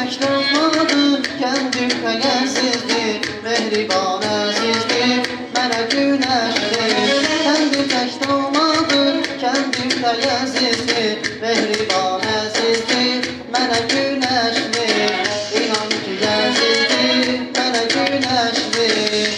tək olmadı, kendi kayəsizdir, mehriban əzizdir, mənə günəşdir. Kendi tək olmadı, kendi kayəsizdir, mehriban əzizdir, mənə günəşdir. İnan ki əzizdir, mənə günəşdir.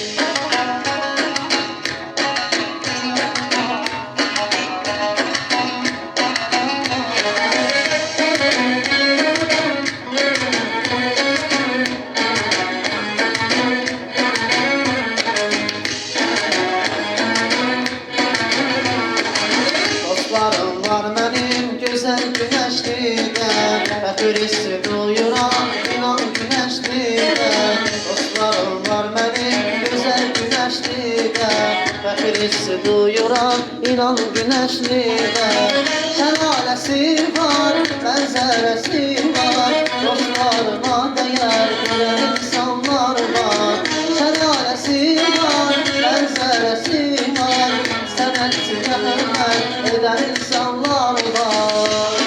Dostlarım var mənim gözəl günəşlidən, fəxr hissi duyuram, inan günəşlidən. Dostlarım var mənim gözəl günəşlidən, fəxr hissi duyuram, inan günəşlidən. Şəlaləsi var, mənzərəsi var, dostlarıma dəyər görən insanlar var. Şəlaləsi var, mənzərəsi var, sənətçiyə hörmət edən insanlar var.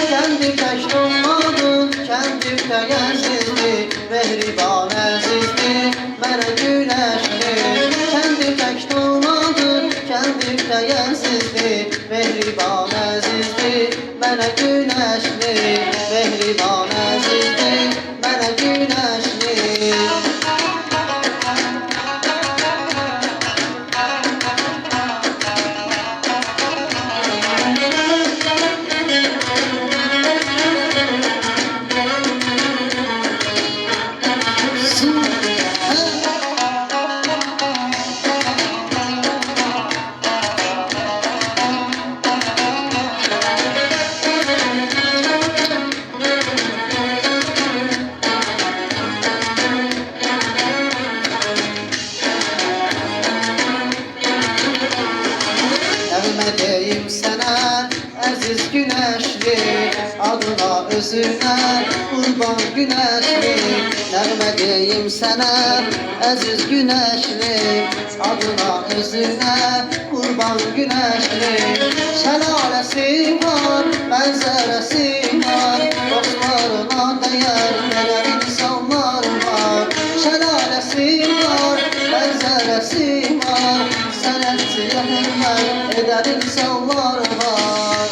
Kendi tək olmadı, kendi kayəsizdir, mehriban əzizdir, mənə günəşdir. Kendi tək olmadı, kendi kayəsizdir, mehriban əzizdir, mənə günəşdir. Mehriban əzizdir, mənə günəşdir. Nəğmə deyim sənə, əziz günəşli, adına özünə qurban günəşli. Nəğmə deyim sənə, əziz günəşli, adına özünə qurban günəşli. Şəlaləsi var, mənzərəsi var, dostlarına dəyər verən insanlar var. Şəlaləsi var, mənzərəsi var, sənətçiyə hörmət edən insanlar var.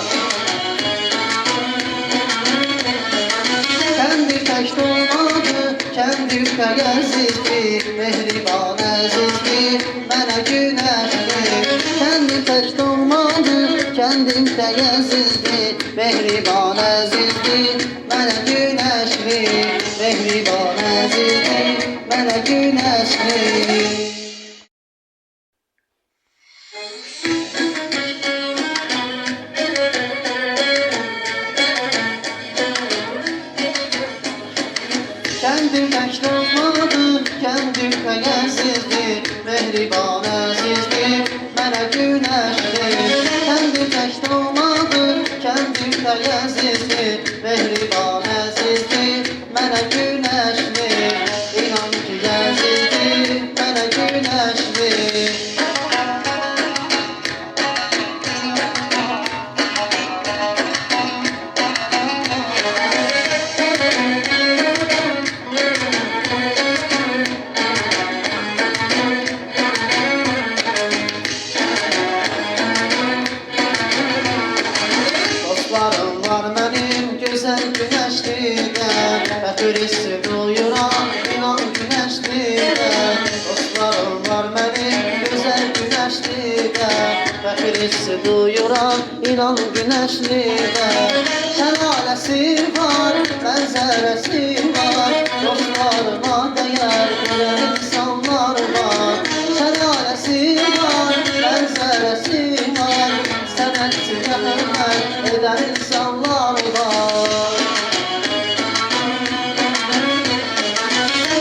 Kendi tək olmadı, kendi kayəsizdir, mehriban əzizdir, mənə günəşdir. Kendi tək olmadı, kendi kayəsizdir, mehriban əzizdir, mənə günəşdir. Mehriban əzizdir, mənə günəşdir. Kendi tək olmadı, kendi kayəsizdir, mehriban əzizdir, mənə günəşdir. Kendi tək olmadı, kendi kayəsizdir, mehriban əzizdir, mənə günəşdir. İnan ki əzizdir, mənə günəşdir. Dostlarım var mənim gözəl günəşlidən, fəxr hissi duyuram, inan günəşlidən. Dostlarım var mənim gözəl günəşlidən, fəxr hissi duyuram, inan günəşlidən. Şəlaləsi var, mənzərəsi var, dostlarıma dəyər görən insanlar var. Şəlaləsi var, mənzərəsi var, sənətçiyə hörmət edən insanlar var.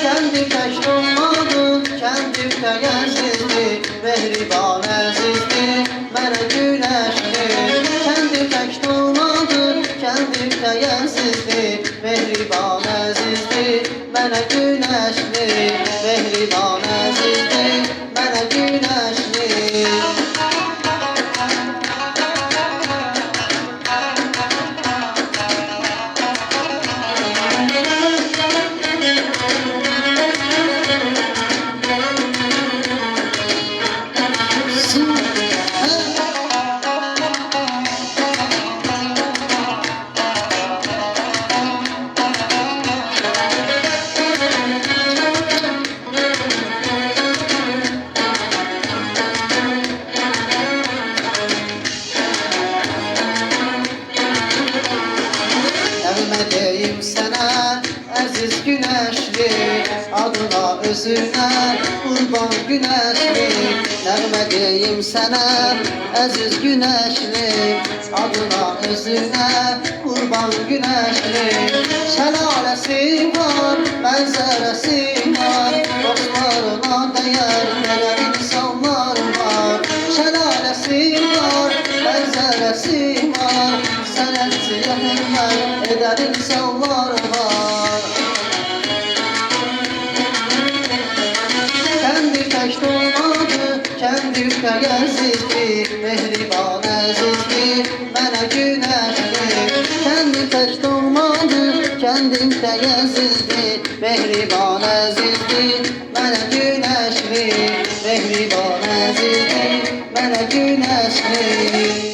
Kendi tək olmadı, kendi kayəsizdir, mehriban əzizdir, mənə günəşdir. Kendi tək olmadı, kendi kayəsizdir, mehriban əzizdir, mənə günəşdir. Mehriban əzizdir, mənə günəşdir. güneşli, adına özünə qurban güneşli. Nəğmə deyim sənə əziz güneşli, adına özünə qurban güneşli. Şəlaləsi var, mənzərəsi var, dostlarına dəyər verən insanlar var. Şəlaləsi var, mənzərəsi var, sənətçiyə hörmət edən insanlar var. Kəndi tək doğmadı, kəndi ürkəgəzizdir, mehriban əzizdir, mənə günəşdir. Kəndi tək doğmadı, kəndi ürkəgəzizdir, mehriban əzizdir, mənə günəşdir. Mehriban əzizdir, mənə günəşdir.